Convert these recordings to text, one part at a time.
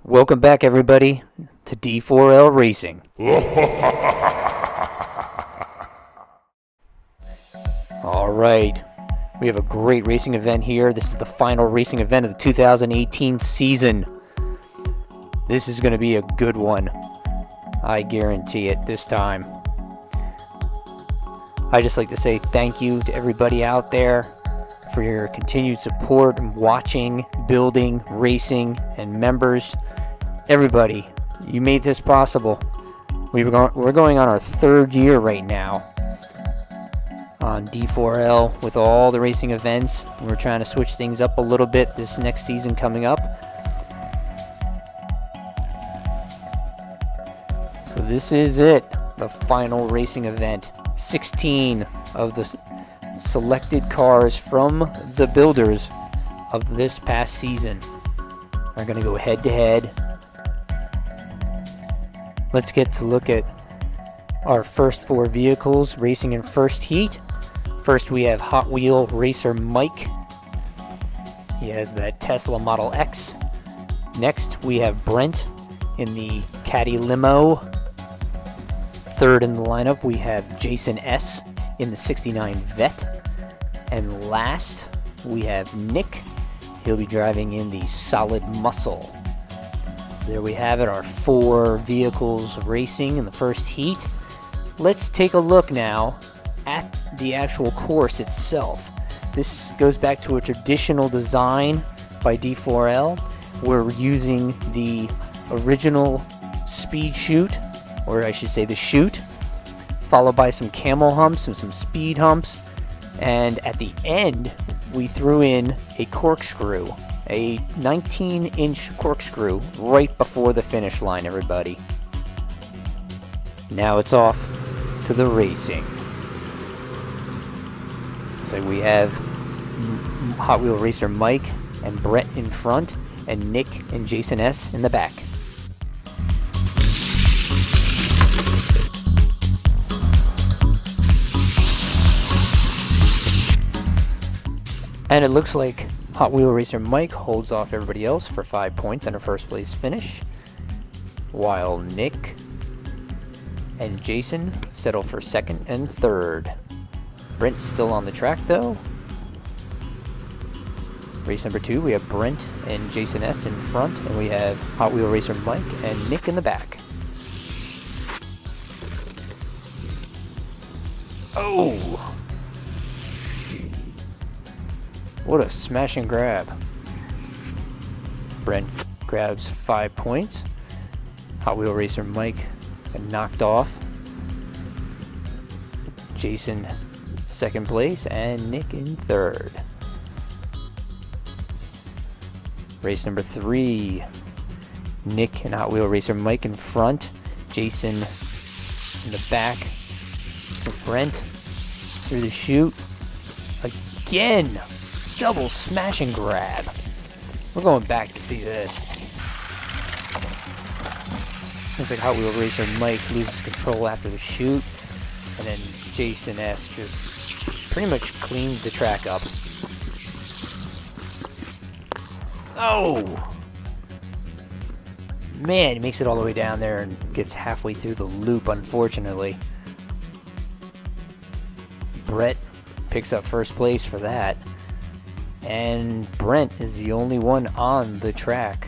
Welcome back, everybody, to D4L Racing. All right, we have a great racing event here. This is the final racing event of the 2018 season. This is going to be a good one. I guarantee it this time. I'd just like to say thank you to everybody out there for your continued support and watching, building, racing, and members. Everybody, you made this possible. We're going on our third year right now on D4L with all the racing events. We're trying to switch things up a little bit this next season coming up. So this is it, the final racing event. 16 of the selected cars from the builders of this past season are going to go head to head. Let's get to look at our first four vehicles racing in first heat. First we have Hot Wheel Racer Mike. He has that Tesla Model X. Next we have Brent in the Caddy Limo. Third in the lineup we have Jason S. in the 69 Vet. And last we have Nick. He'll be driving in the Solid Muscle. So there we have it, our four vehicles racing in the first heat. Let's take a look now at the actual course itself. This goes back to a traditional design by D4L. We're using the original speed chute, or I should say the chute, followed by some camel humps and some speed humps. And at the end, we threw in a corkscrew, a 19-inch corkscrew right before the finish line, everybody. Now it's off to the racing. So we have Hot Wheel Racer Mike and Brett in front, and Nick and Jason S. in the back. And it looks like Hot Wheel Racer Mike holds off everybody else for 5 points and a first place finish, while Nick and Jason settle for second and third. Brent's still on the track though. Race number 2, we have Brent and Jason S. in front, and we have Hot Wheel Racer Mike and Nick in the back. Oh! What a smash and grab. Brent grabs 5 points. Hot Wheel Racer Mike got knocked off. Jason second place and Nick in third. Race number 3. Nick and Hot Wheel Racer Mike in front. Jason in the back with Brent through the chute. Again! Double smash and grab. We're going back to see this. Looks like Hot Wheel Racer Mike loses control after the chute, and then Jason S. just pretty much cleans the track up. Oh! Man, he makes it all the way down there and gets halfway through the loop, unfortunately. Brett picks up first place for that. And Brent is the only one on the track.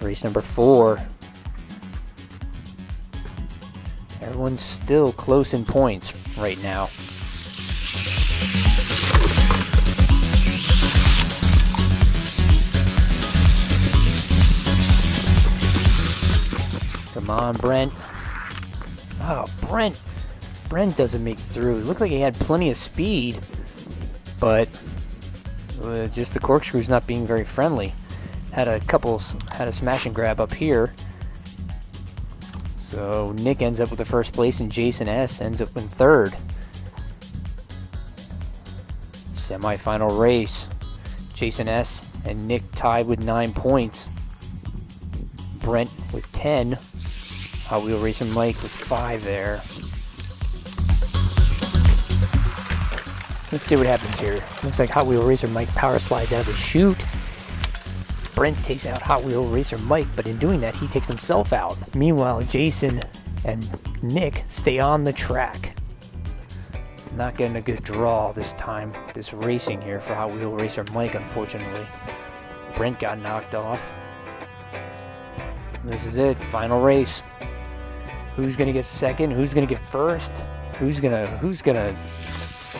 Race number 4. Everyone's still close in points right now. Come on, Brent. Oh, Brent doesn't make it through. It looked like he had plenty of speed, but just the corkscrew's not being very friendly. Had a smash and grab up here. So Nick ends up with the first place and Jason S. ends up in third. Semi-final race. Jason S. and Nick tied with 9 points. Brent with 10. Hot Wheel Racer Mike with 5 there. Let's see what happens here. Looks like Hot Wheel Racer Mike power slides out of the chute. Brent takes out Hot Wheel Racer Mike, but in doing that, he takes himself out. Meanwhile, Jason and Nick stay on the track. Not getting a good draw this time, this racing here for Hot Wheel Racer Mike, unfortunately. Brent got knocked off. This is it, final race. Who's gonna get second? Who's gonna get first? Who's gonna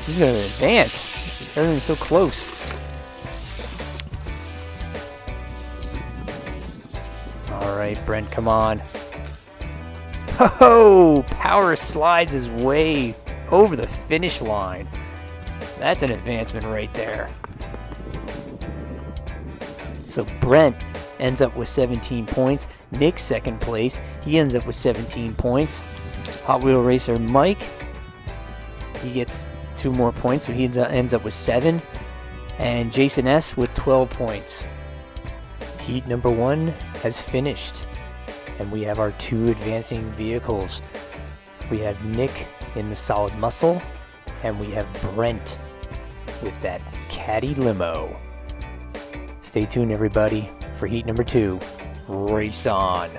advance? Everything's so close. All right, Brent, come on. Ho-ho! Power slides his way over the finish line. That's an advancement right there. So Brent ends up with 17 points. Nick, second place. He ends up with 17 points. Hot Wheel Racer Mike, he gets 2 more points, so he ends up with 7. And Jason S. with 12 points. Heat number 1 has finished. And we have our 2 advancing vehicles. We have Nick in the solid muscle, and we have Brent with that caddy limo. Stay tuned, everybody, for heat number 2. Race on!